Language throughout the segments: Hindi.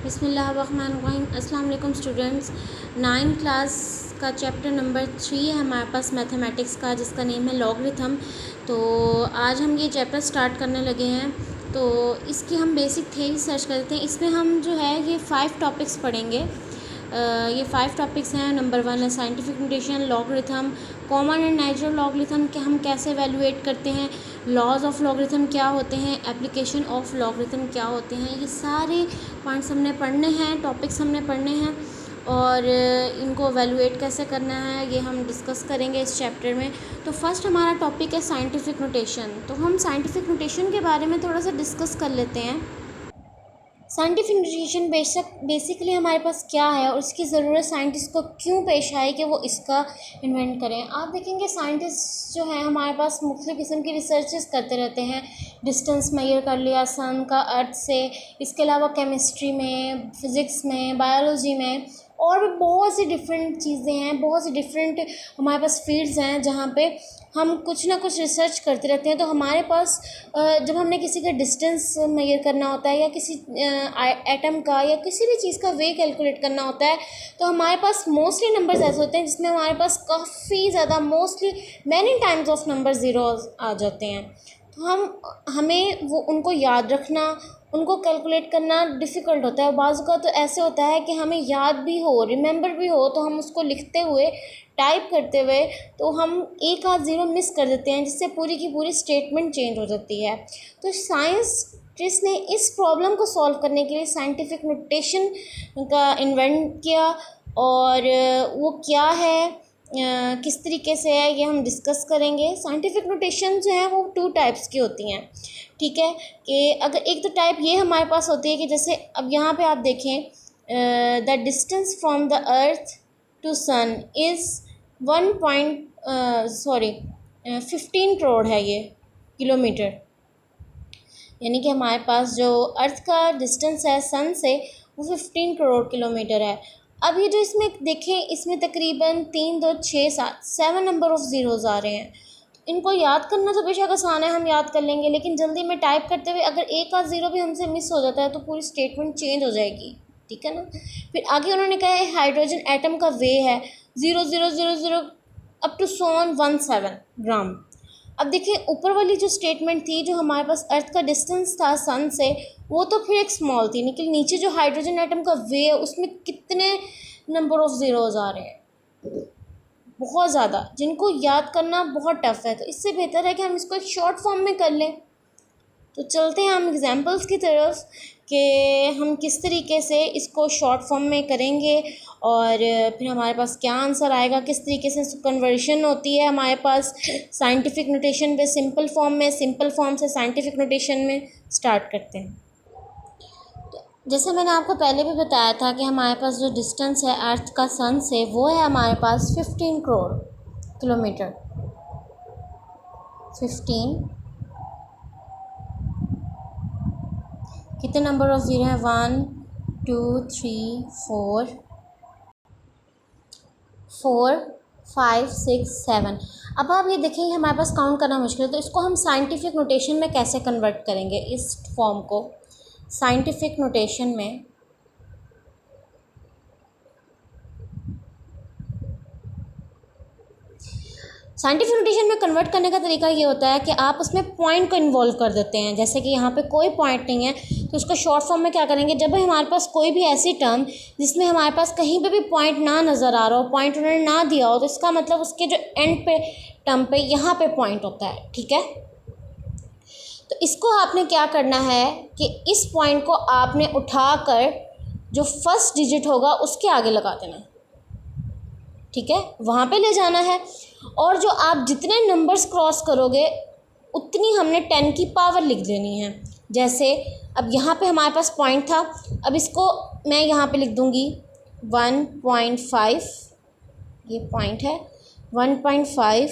बिस्मिल्लाहिर्रहमानिर्रहीम। अस्सलाम वालेकुम स्टूडेंट्स। 9 क्लास का चैप्टर नंबर 3 है हमारे पास मैथमेटिक्स का, जिसका नेम है लॉगरिथम। तो आज हम ये चैप्टर स्टार्ट करने लगे हैं। तो इसकी हम बेसिक थ्योरी सर्च करते हैं। इसमें हम जो है ये 5 टॉपिक्स पढ़ेंगे। ये 5 टॉपिक्स हैं। नंबर 1 है scientific notation, logarithm, common and natural logarithm के हम कैसे एवेलुएट करते हैं, लॉज ऑफ लॉगरिथम क्या होते हैं, एप्लीकेशन ऑफ लॉगरिथम क्या होते हैं। ये सारे पॉइंट्स हमने पढ़ने हैं, टॉपिक्स हमने पढ़ने हैं और इनको एवेलुएट कैसे करना है ये हम डिस्कस करेंगे इस चैप्टर में। तो फर्स्ट हमारा टॉपिक है साइंटिफिक नोटेशन। तो हम साइंटिफिक नोटेशन के बारे में थोड़ा सा डिस्कस कर लेते हैं। साइंटिफिक नोटेशन बेसिकली हमारे पास क्या है और इसकी ज़रूरत साइंटिस्ट को क्यों पेश आई कि वो इसका इन्वेंट करें। आप देखेंगे साइंटिस्ट जो है हमारे पास मुख्तलिफ़ किस्म की रिसर्चेस करते रहते हैं। डिस्टेंस मेजर कर लिया सन का अर्थ से, इसके अलावा केमिस्ट्री में, फ़िज़िक्स में, बायोलॉजी में और भी बहुत सी डिफरेंट चीज़ें हैं, बहुत सी डिफरेंट हमारे पास फील्ड्स हैं जहाँ पे हम कुछ ना कुछ रिसर्च करते रहते हैं। तो हमारे पास जब हमने किसी का डिस्टेंस मेजर करना होता है या किसी एटम का या किसी भी चीज़ का वे कैलकुलेट करना होता है, तो हमारे पास मोस्टली नंबर्स ऐसे होते हैं जिसमें हमारे पास काफ़ी ज़्यादा mostly many times of number zeros आ जाते हैं। तो हमें वो उनको याद रखना, उनको कैलकुलेट करना डिफ़िकल्ट होता है। बाज़ का तो ऐसे होता है कि हमें याद भी हो, रिमेंबर भी हो, तो हम उसको लिखते हुए, टाइप करते हुए तो हम एक आध ज़ीरो मिस कर देते हैं, जिससे पूरी की पूरी स्टेटमेंट चेंज हो जाती है। तो साइंटिस्ट ने इस प्रॉब्लम को सॉल्व करने के लिए साइंटिफिक नोटेशन का इन्वेंट किया और वो क्या है, किस तरीके से है, ये हम डिस्कस करेंगे। साइंटिफिक नोटेशन जो है वो 2 टाइप्स की होती हैं, ठीक है। कि अगर एक तो टाइप ये हमारे पास होती है कि जैसे अब यहाँ पे आप देखें, the distance from the earth to sun is 15 crore है ये किलोमीटर। यानी कि हमारे पास जो अर्थ का डिस्टेंस है सन से वो 15 करोड़ किलोमीटर है। अब ये जो इसमें देखें, इसमें तकरीबन 3, 2, 6, 7 नंबर ऑफ़ ज़ीरोज़ आ रहे हैं। इनको याद करना तो बेशक आसान है, हम याद कर लेंगे, लेकिन जल्दी में टाइप करते हुए अगर एक आध ज़ीरो भी हमसे मिस हो जाता है तो पूरी स्टेटमेंट चेंज हो जाएगी, ठीक है ना। फिर आगे उन्होंने कहा है हाइड्रोजन एटम का वे है 0.000 अप टू 17 ग्राम। अब देखिए ऊपर वाली जो स्टेटमेंट थी, जो हमारे पास अर्थ का डिस्टेंस था सन से, वो तो फिर एक स्मॉल थी, लेकिन नीचे जो हाइड्रोजन एटम का वे है उसमें कितने नंबर ऑफ़ ज़ीरोज़ आ रहे हैं, बहुत ज़्यादा, जिनको याद करना बहुत टफ़ है। तो इससे बेहतर है कि हम इसको एक शॉर्ट फॉर्म में कर लें। तो चलते हैं हम एग्जांपल्स की तरफ कि हम किस तरीके से इसको शॉर्ट फॉर्म में करेंगे और फिर हमारे पास क्या आंसर आएगा, किस तरीके से कन्वर्शन होती है हमारे पास साइंटिफिक नोटेशन पे सिंपल फॉर्म में, सिंपल फॉर्म से साइंटिफिक नोटेशन में स्टार्ट करते हैं। जैसे मैंने आपको पहले भी बताया था कि हमारे पास जो डिस्टेंस है अर्थ का सन से, वो है हमारे पास 15 करोड़ किलोमीटर। 15 कितने नंबर ऑफ़ ज़ीरो हैं, 1 2 3 4 5 6 7। अब आप ये देखेंगे हमारे पास काउंट करना मुश्किल है, तो इसको हम साइंटिफिक नोटेशन में कैसे कन्वर्ट करेंगे। इस फॉर्म को साइंटिफिक नोटेशन में कन्वर्ट करने का तरीका ये होता है कि आप उसमें पॉइंट को इन्वॉल्व कर देते हैं। जैसे कि यहाँ पे कोई पॉइंट नहीं है तो उसको शॉर्ट फॉर्म में क्या करेंगे, जब हमारे पास कोई भी ऐसी टर्म जिसमें हमारे पास कहीं पे भी पॉइंट ना नज़र आ रहा हो, पॉइंट उन्होंने ना दिया हो, तो इसका मतलब उसके जो एंड पे टर्म पे यहाँ पे पॉइंट होता है, ठीक है। तो इसको आपने क्या करना है कि इस पॉइंट को आपने उठाकर जो फर्स्ट डिजिट होगा उसके आगे लगा देना, ठीक है, वहाँ पे ले जाना है। और जो आप जितने नंबर्स क्रॉस करोगे उतनी हमने 10 की पावर लिख देनी है। जैसे अब यहाँ पे हमारे पास पॉइंट था, अब इसको मैं यहाँ पे लिख दूँगी 1.5, ये पॉइंट है 1.5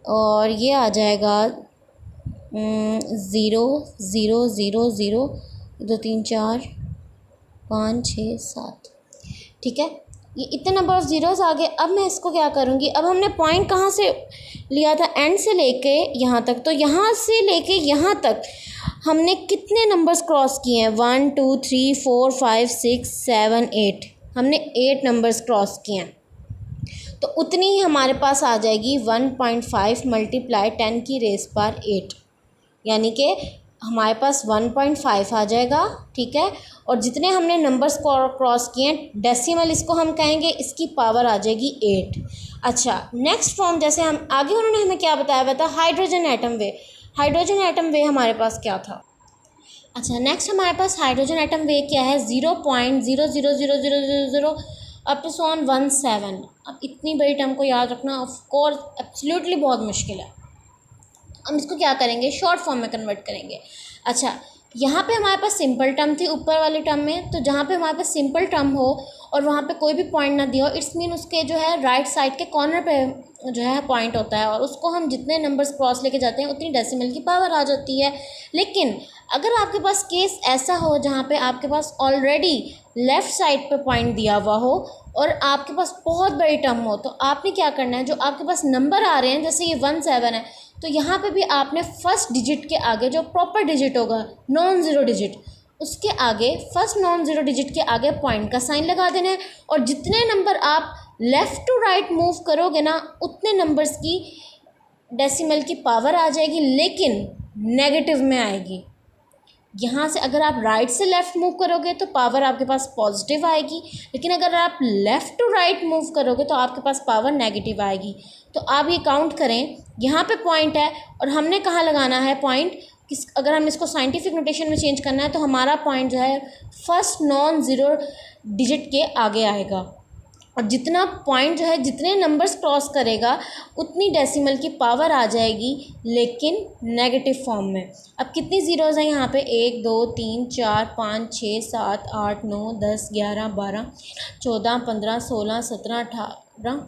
और ये आ जाएगा 0 0 0 0 2 3 4 5 6 7, ठीक है। ये इतने नंबर ऑफ़ ज़ीरोज़ आ गए। अब मैं इसको क्या करूँगी, अब हमने पॉइंट कहाँ से लिया था, एंड से लेके यहाँ तक, तो यहाँ से लेके यहाँ तक हमने कितने नंबर्स क्रॉस किए हैं, 1 2 3 4 5 6 7 8, हमने 8 नंबर्स क्रॉस किए हैं। तो उतनी ही हमारे पास आ जाएगी 1.5 मल्टीप्लाई 10 की रेस पावर 8, यानी कि हमारे पास 1.5 आ जाएगा। ठीक है, और जितने हमने नंबर्स क्रॉस किए हैं डेसिमल इसको हम कहेंगे, इसकी पावर आ जाएगी 8। अच्छा, नेक्स्ट फॉर्म जैसे हम आगे उन्होंने हमें क्या बताया हुआ था, हाइड्रोजन एटम वे। हाइड्रोजन एटम वे हमारे पास क्या था। अच्छा, नेक्स्ट हमारे पास हाइड्रोजन एटम वे क्या है, 0.00000 अप टू 17। अब इतनी बड़ी टर्म को याद रखना ऑफ कोर्स एब्सोल्युटली बहुत मुश्किल है। हम इसको क्या करेंगे, शॉर्ट फॉर्म में कन्वर्ट करेंगे। अच्छा, यहाँ पे हमारे पास सिंपल टर्म थी ऊपर वाले टर्म में, तो जहाँ पे हमारे पास सिंपल टर्म हो और वहाँ पे कोई भी पॉइंट ना दिया हो, इट्स मीन उसके जो है राइट साइड के कॉर्नर पे जो है पॉइंट होता है, और उसको हम जितने नंबर्स क्रॉस लेके जाते हैं उतनी डेसिमल की पावर आ जाती है। लेकिन अगर आपके पास केस ऐसा हो जहाँ पे आपके पास ऑलरेडी लेफ़्ट साइड पे पॉइंट दिया हुआ हो और आपके पास बहुत बड़ी टर्म हो, तो आपने क्या करना है, जो आपके पास नंबर आ रहे हैं जैसे ये 17 है, तो यहाँ पे भी आपने फर्स्ट डिजिट के आगे जो प्रॉपर डिजिट होगा, नॉन ज़ीरो डिजिट, उसके आगे फर्स्ट नॉन ज़ीरो डिजिट के आगे पॉइंट का साइन लगा देना है। और जितने नंबर आप लेफ़्ट टू राइट मूव करोगे ना, उतने नंबर्स की डेसिमल की पावर आ जाएगी, लेकिन नेगेटिव में आएगी। यहाँ से अगर आप राइट से लेफ़्ट मूव करोगे तो पावर आपके पास पॉजिटिव आएगी, लेकिन अगर आप लेफ़्ट टू राइट मूव करोगे तो आपके पास पावर नेगेटिव आएगी। तो आप ये काउंट करें, यहाँ पे पॉइंट है और हमने कहाँ लगाना है पॉइंट, किस अगर हम इसको साइंटिफिक नोटेशन में चेंज करना है तो हमारा पॉइंट जो है फर्स्ट नॉन ज़ीरो डिजिट के आगे आएगा। और जितना पॉइंट जो है जितने नंबर्स क्रॉस करेगा उतनी डेसिमल की पावर आ जाएगी, लेकिन नेगेटिव फॉर्म में। अब कितनी ज़ीरोज़ हैं यहाँ पे, 1 2 3 4 5 6 7 8 9 10 11 12 14 15 16 17 18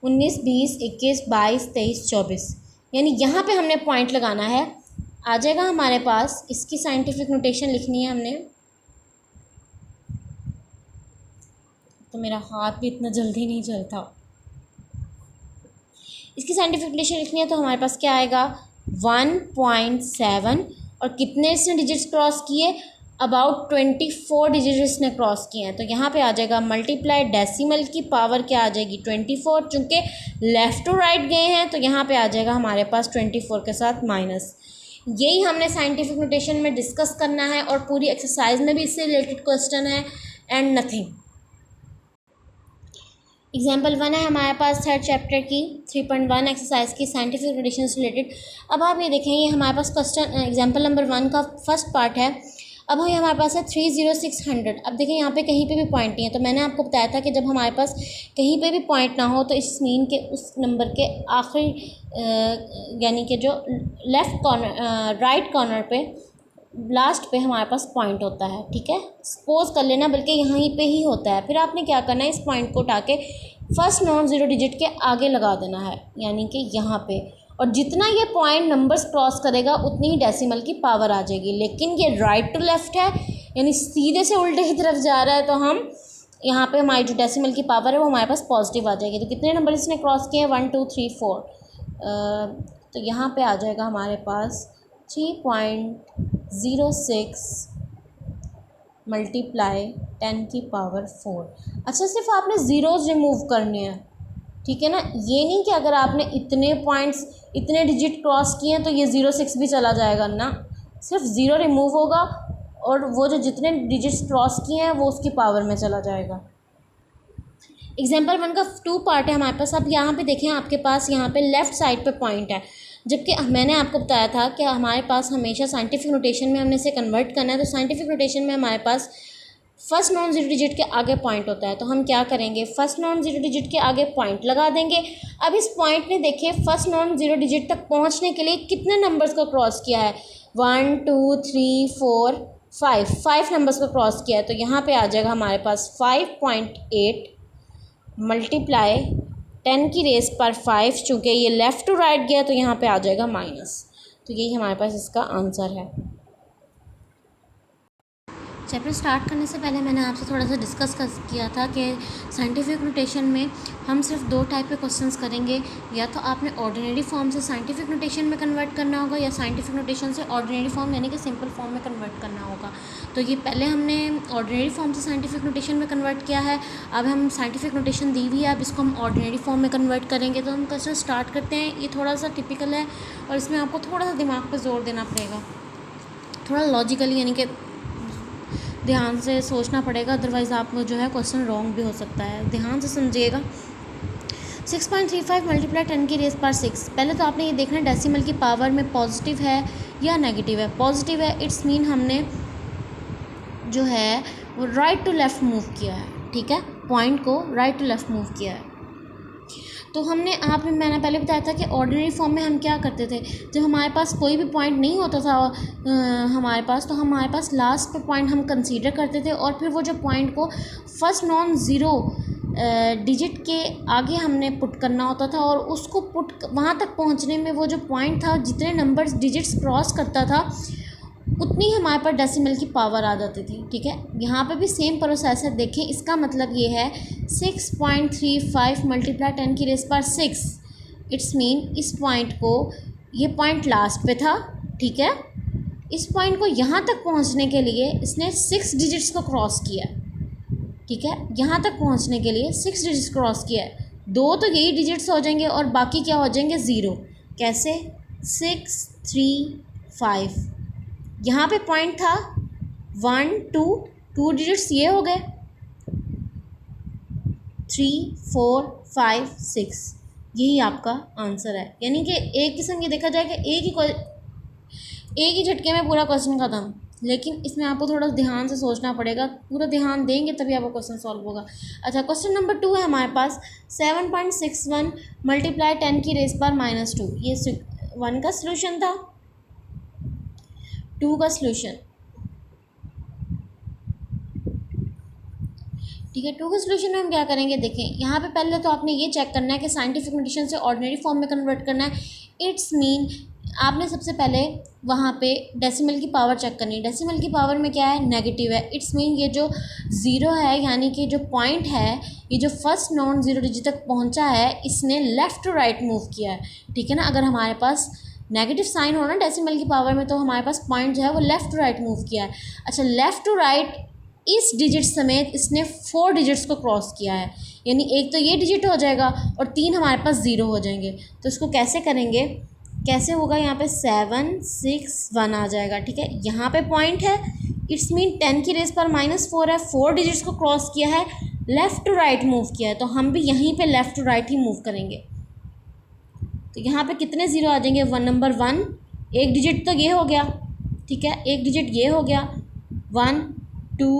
19 20 21 22 23 24, यानी यहाँ पे हमने पॉइंट लगाना है। आ जाएगा हमारे पास, इसकी साइंटिफिक नोटेशन लिखनी है हमने, तो मेरा हाथ भी इतना जल्दी नहीं चलता। इसकी साइंटिफिक नोटेशन लिखनी है तो हमारे पास क्या आएगा, 1.7, और कितने इसने डिजिट्स क्रॉस किए, अबाउट 24 डिजिट इसने क्रॉस किए हैं। तो यहाँ पे आ जाएगा मल्टीप्लाई डेसिमल की पावर क्या आ जाएगी, 24। चूँकि लेफ़्ट टू राइट गए हैं तो यहाँ पे आ जाएगा हमारे पास 24 के साथ माइनस। यही हमने साइंटिफिक नोटेशन में डिस्कस करना है, और पूरी एक्सरसाइज में भी इससे रिलेटेड क्वेश्चन है एंड नथिंग। एग्जाम्पल 1 है हमारे पास थर्ड चैप्टर की 3.1 एक्सरसाइज की साइंटिफिक नोटेशन से रिलेटेड। अब आप ये देखें, ये हमारे पास क्वेश्चन एग्जाम्पल नंबर 1 का फर्स्ट पार्ट है। अब हमारे पास है 30600। अब देखें यहाँ पे कहीं पे भी पॉइंट नहीं है, तो मैंने आपको बताया था कि जब हमारे पास कहीं पे भी पॉइंट ना हो तो इस मीन के उस नंबर के आखिरी यानी कि जो लेफ़्ट कॉर्नर राइट कॉर्नर पे लास्ट पे हमारे पास पॉइंट होता है। ठीक है, सपोज कर लेना, बल्कि यहीं पे ही होता है। फिर आपने क्या करना है, इस पॉइंट को उठा के फर्स्ट नॉन ज़ीरो डिजिट के आगे लगा देना है, यानी कि यहाँ पे। और जितना ये पॉइंट नंबर्स क्रॉस करेगा उतनी ही डेसिमल की पावर आ जाएगी। लेकिन ये राइट टू लेफ़्ट है, यानी सीधे से उल्टे की तरफ जा रहा है, तो हम यहाँ पे हमारी जो डेसिमल की पावर है वो हमारे पास पॉजिटिव आ जाएगी। तो कितने नंबर इसने क्रॉस किए हैं, 1 2 3 4, तो यहाँ पे आ जाएगा हमारे पास 3.06 मल्टीप्लाई 10 की पावर 4। अच्छा, सिर्फ आपने ज़ीरोज़ रिमूव करने हैं, ठीक है ना। ये नहीं कि अगर आपने इतने पॉइंट्स इतने डिजिट क्रॉस किए हैं तो ये 06 भी चला जाएगा ना, सिर्फ ज़ीरो रिमूव होगा और वो जो जितने डिजिट्स क्रॉस किए हैं वो उसकी पावर में चला जाएगा। एग्जाम्पल 1 का 2 पार्ट है हमारे पास। अब यहाँ पे देखें, आपके पास यहाँ पे लेफ़्ट साइड पे पॉइंट है, जबकि मैंने आपको बताया था कि हमारे पास हमेशा साइंटिफिक नोटेशन में हमने इसे कन्वर्ट करना है। तो साइंटिफिक नोटेशन में हमारे पास फर्स्ट नॉन ज़ीरो डिजिट के आगे पॉइंट होता है, तो हम क्या करेंगे, फर्स्ट नॉन ज़ीरो डिजिट के आगे पॉइंट लगा देंगे। अब इस पॉइंट ने देखिए फर्स्ट नॉन ज़ीरो डिजिट तक पहुंचने के लिए कितने नंबर्स को क्रॉस किया है, 1 2 3 4 5 नंबर्स को क्रॉस किया है। तो यहाँ पे आ जाएगा हमारे पास 5.8 मल्टीप्लाई 10 की रेस पर 5, चूँकि ये लेफ़्ट टू राइट गया तो यहाँ पे आ जाएगा माइनस। तो यही हमारे पास इसका आंसर है। चैप्टर स्टार्ट करने से पहले मैंने आपसे थोड़ा सा किया था कि साइंटिफिक नोटेशन में हम सिर्फ दो टाइप के क्वेश्चंस करेंगे, या तो आपने ऑर्डिनरी फॉर्म से साइंटिफिक नोटेशन में कन्वर्ट करना होगा या साइंटिफिक नोटेशन से ऑर्डिनरी फॉर्म यानी कि सिंपल फॉर्म में कन्वर्ट करना होगा। तो ये पहले हमने ऑर्डिनरी फॉर्म से साइंटिफिक नोटेशन में कन्वर्ट किया है, अब हम साइंटिफिक नोटेशन दी हुई है, अब इसको हम ऑर्डिनरी फॉर्म में कन्वर्ट करेंगे। तो हम क्वेश्चन स्टार्ट करते हैं। ये थोड़ा सा टिपिकल है और इसमें आपको थोड़ा सा दिमाग पर जोर देना पड़ेगा, थोड़ा लॉजिकली यानी कि ध्यान से सोचना पड़ेगा, अदरवाइज़ आपको जो है क्वेश्चन रॉन्ग भी हो सकता है। ध्यान से समझिएगा। 6.35 मल्टीप्लाई 10 की रेज़ पावर 6। पहले तो आपने ये देखना डेसिमल की पावर में पॉजिटिव है या नेगेटिव है। पॉजिटिव है, इट्स मीन हमने जो है वो राइट टू लेफ़्ट मूव किया है, ठीक है, पॉइंट को राइट टू लेफ़्ट मूव किया है। तो मैंने पहले बताया था कि ऑर्डिनरी फॉर्म में हम क्या करते थे, जब हमारे पास कोई भी पॉइंट नहीं होता था हमारे पास, तो हमारे पास लास्ट पे पॉइंट हम कंसीडर करते थे और फिर वो जो पॉइंट को फर्स्ट नॉन ज़ीरो डिजिट के आगे हमने पुट करना होता था और उसको पुट वहाँ तक पहुँचने में वो जो पॉइंट था जितने नंबर्स डिजिट्स क्रॉस करता था उतनी हमारे पास डेसिमल की पावर आ जाती थी, ठीक है। यहाँ पे भी सेम प्रोसेस है। देखें, इसका मतलब ये है 6.35 मल्टीप्लाई 10 की रेज़ पावर 6। इट्स मीन इस पॉइंट को, ये पॉइंट लास्ट पे था, ठीक है, इस पॉइंट को यहाँ तक पहुँचने के लिए इसने 6 डिजिट्स को क्रॉस किया, ठीक है, यहाँ तक पहुँचने के लिए 6 डिजिट्स क्रॉस किया है। 2 तो यही डिजिट्स हो जाएंगे और बाकी क्या हो जाएंगे, 0। कैसे, 6 3 5, यहाँ पे पॉइंट था 1 2 डिजिट्स ये हो गए, 3 4 5 6, यही आपका आंसर है। यानी कि एक किस्म ये देखा जाए कि एक ही झटके में पूरा क्वेश्चन खत्म, लेकिन इसमें आपको थोड़ा ध्यान से सोचना पड़ेगा। पूरा ध्यान देंगे तभी आपका क्वेश्चन सॉल्व होगा। अच्छा, क्वेश्चन नंबर 2 है हमारे पास 7.61 मल्टीप्लाई 10 की रेज़ पावर -2। ये 1 का सलूशन था, 2 का सलूशन, ठीक है। 2 का सलूशन में हम क्या करेंगे, देखें, यहाँ पे पहले तो आपने ये चेक करना है कि साइंटिफिक नोटेशन से ऑर्डिनरी फॉर्म में कन्वर्ट करना है। इट्स मीन आपने सबसे पहले वहाँ पे डेसिमल की पावर चेक करनी है। डेसिमल की पावर में क्या है, नेगेटिव है। इट्स मीन ये जो 0 है यानी कि जो पॉइंट है, ये जो फर्स्ट नॉन ज़ीरो डिजिट तक पहुँचा है, इसने लेफ़्ट टू राइट मूव किया है, ठीक है ना। अगर हमारे पास नेगेटिव साइन हो ना डेसिमल की पावर में, तो हमारे पास पॉइंट जो है वो लेफ़्ट टू राइट मूव किया है। अच्छा, लेफ़्ट टू राइट इस डिजिट समेत इसने 4 डिजिट्स को क्रॉस किया है, यानी एक तो ये डिजिट हो जाएगा और 3 हमारे पास 0 हो जाएंगे। तो इसको कैसे करेंगे, कैसे होगा, यहाँ पे 7 6 1 आ जाएगा, ठीक है। यहाँ पे पॉइंट है, इट्स मीन 10 की रेज़ पर -4 है, 4 डिजिट्स को क्रॉस किया है, लेफ़्ट टू राइट मूव किया है, तो हम भी यहीं पे लेफ़्ट टू राइट ही मूव करेंगे। तो यहाँ पे कितने 0 आ जाएंगे, 1 नंबर 1, एक डिजिट तो ये हो गया, ठीक है, एक डिजिट ये हो गया, 1 2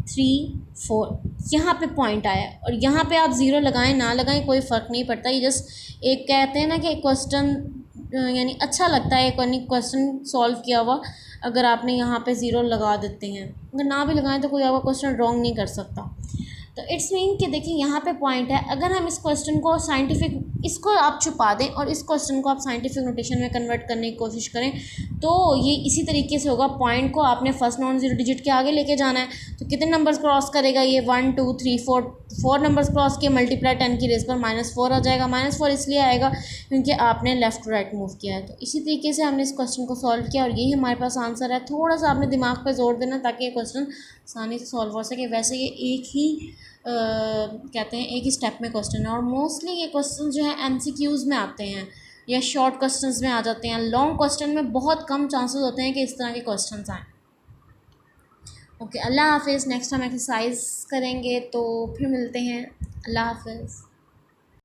3 4, यहाँ पे पॉइंट आया और यहाँ पे आप 0 लगाएं ना लगाएं कोई फ़र्क नहीं पड़ता। ये जस्ट एक कहते हैं ना कि क्वेश्चन यानी अच्छा लगता है एक क्वेश्चन सॉल्व किया हुआ, अगर आपने यहाँ पे 0 लगा देते हैं। अगर ना भी लगाएं तो कोई आपका क्वेश्चन रॉन्ग नहीं कर सकता। तो इट्स मीन कि देखिए यहाँ पे पॉइंट है, अगर हम इस क्वेश्चन को साइंटिफिक, इसको आप छुपा दें और इस क्वेश्चन को आप साइंटिफिक नोटेशन में कन्वर्ट करने की कोशिश करें, तो ये इसी तरीके से होगा। पॉइंट को आपने फर्स्ट नॉन ज़ीरो डिजिट के आगे लेके जाना है, तो कितने नंबर्स क्रॉस करेगा ये, 1 2 3 4 नंबर्स क्रॉस किए, मल्टीप्लाई 10 की रेज़ पर -4 आ जाएगा। -4 इसलिए आएगा क्योंकि आपने लेफ़्ट टू राइट मूव किया है। तो इसी तरीके से हमने इस क्वेश्चन को सॉल्व किया और यही हमारे पास आंसर है। थोड़ा सा आपने दिमाग पर जोर देना ताकि ये क्वेश्चन आसानी से सॉल्व हो सके। वैसे ये एक ही कहते हैं एक ही स्टेप में क्वेश्चन है और मोस्टली ये क्वेश्चन जो है MCQs में आते हैं या शॉर्ट क्वेश्चंस में आ जाते हैं। लॉन्ग क्वेश्चन में बहुत कम चांसेस होते हैं कि इस तरह के क्वेश्चंस आएँ। ओके, अल्लाह हाफिज़। नेक्स्ट हम एक्सरसाइज करेंगे तो फिर मिलते हैं। अल्लाह हाफिज़।